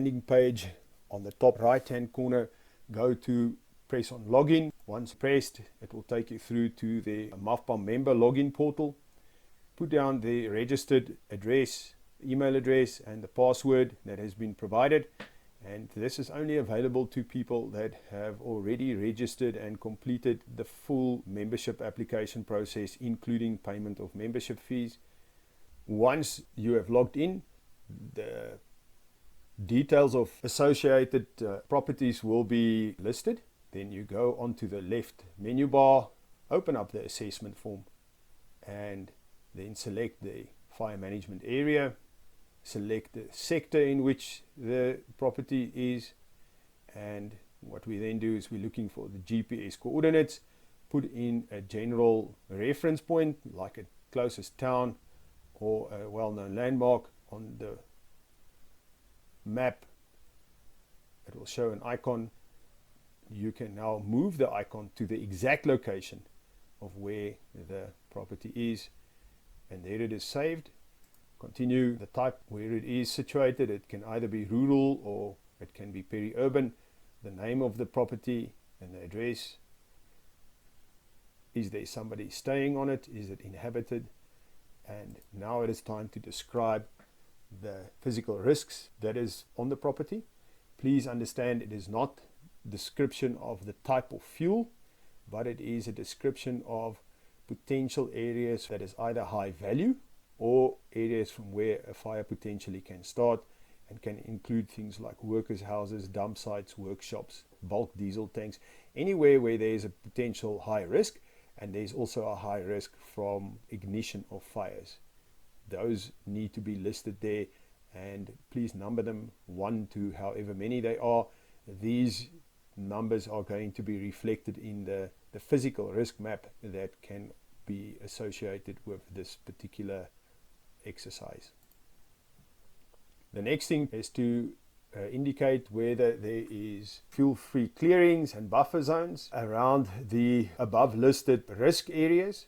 landing page. On the top right hand corner, go to press on login. Once pressed, it will take you through to the MAFPA member login portal. Put down the registered address, email address and the password that has been provided, and this is only available to people that have already registered and completed the full membership application process, including payment of membership fees. Once you have logged in, the details of associated properties will be listed. Then you go onto the left menu bar, open up the assessment form, and then select the fire management area, select the sector in which the property is, and what we then do is we're looking for the GPS coordinates, put in a general reference point like a closest town or a well-known landmark. On the map it will show an icon. You can now move the icon to the exact location of where the property is, and there it is saved. Continue the type where it is situated. It can either be rural or it can be peri-urban. The name of the property and the address. Is there somebody staying on it? Is it inhabited? And now it is time to describe the physical risks that is on the property. Please understand, it is not a description of the type of fuel, but it is a description of potential areas that is either high value or areas from where a fire potentially can start, and can include things like workers' houses, dump sites, workshops, bulk diesel tanks, anywhere where there is a potential high risk, and there's also a high risk from ignition of fires. Those need to be listed there, and please number them 1 to however many they are. These numbers are going to be reflected in the physical risk map that can be associated with this particular exercise. The next thing is to indicate whether there is fuel-free clearings and buffer zones around the above listed risk areas,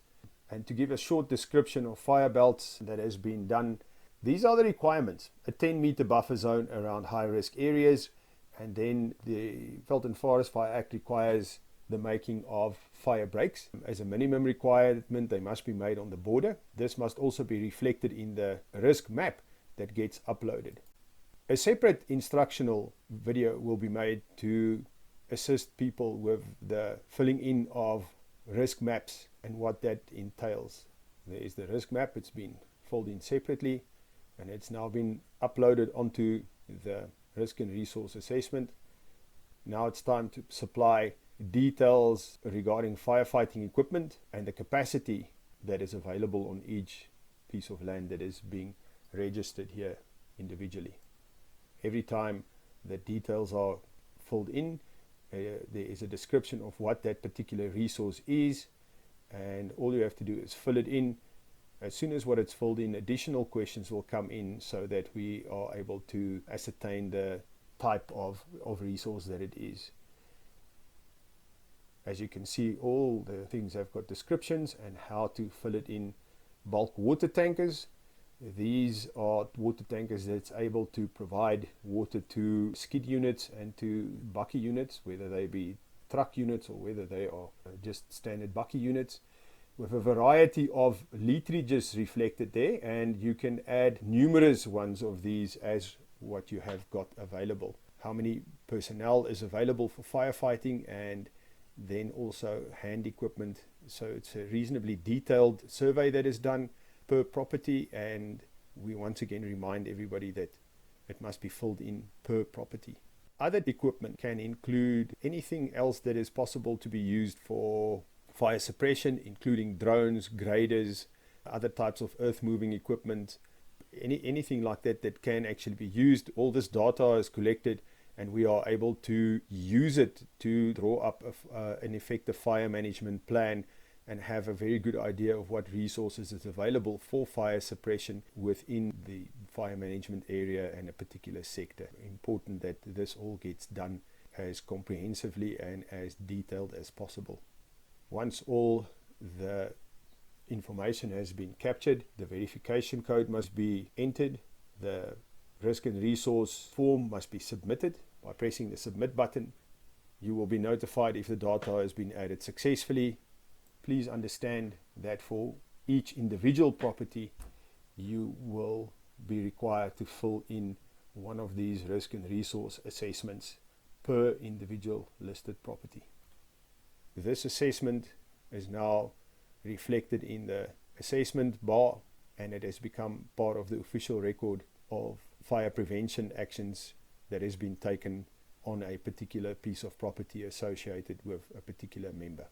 and to give a short description of fire belts that has been done. These are the requirements: a 10-meter buffer zone around high risk areas, and then the Veld and Forest Fire Act requires the making of fire breaks. As a minimum requirement, they must be made on the border. This must also be reflected in the risk map that gets uploaded. A separate instructional video will be made to assist people with the filling in of risk maps and what that entails. There is the risk map, it's been filled in separately, and it's now been uploaded onto the risk and resource assessment. Now it's time to supply details regarding firefighting equipment and the capacity that is available on each piece of land that is being registered here individually. Every time the details are filled in, there is a description of what that particular resource is, and all you have to do is fill it in. As soon as what it's filled in, additional questions will come in so that we are able to ascertain the type of resource that it is. As you can see, all the things have got descriptions and how to fill it in. Bulk water tankers. These are water tankers that's able to provide water to skid units and to bucky units, whether they be truck units or whether they are just standard bucky units, with a variety of literages reflected there, and you can add numerous ones of these as what you have got available. How many personnel is available for firefighting, and then also hand equipment. So it's a reasonably detailed survey that is done per property, and we once again remind everybody that it must be filled in per property. Other equipment can include anything else that is possible to be used for fire suppression, including drones, graders, other types of earth moving equipment, anything like that that can actually be used. All this data is collected, and we are able to use it to draw up an effective fire management plan and have a very good idea of what resources is available for fire suppression within the fire management area and a particular sector. Important that this all gets done as comprehensively and as detailed as possible. Once all the information has been captured, the verification code must be entered, the risk and resource form must be submitted by pressing the submit button. You will be notified if the data has been added successfully. Please understand that for each individual property, you will be required to fill in one of these risk and resource assessments per individual listed property. This assessment is now reflected in the assessment bar, and it has become part of the official record of fire prevention actions that has been taken on a particular piece of property associated with a particular member.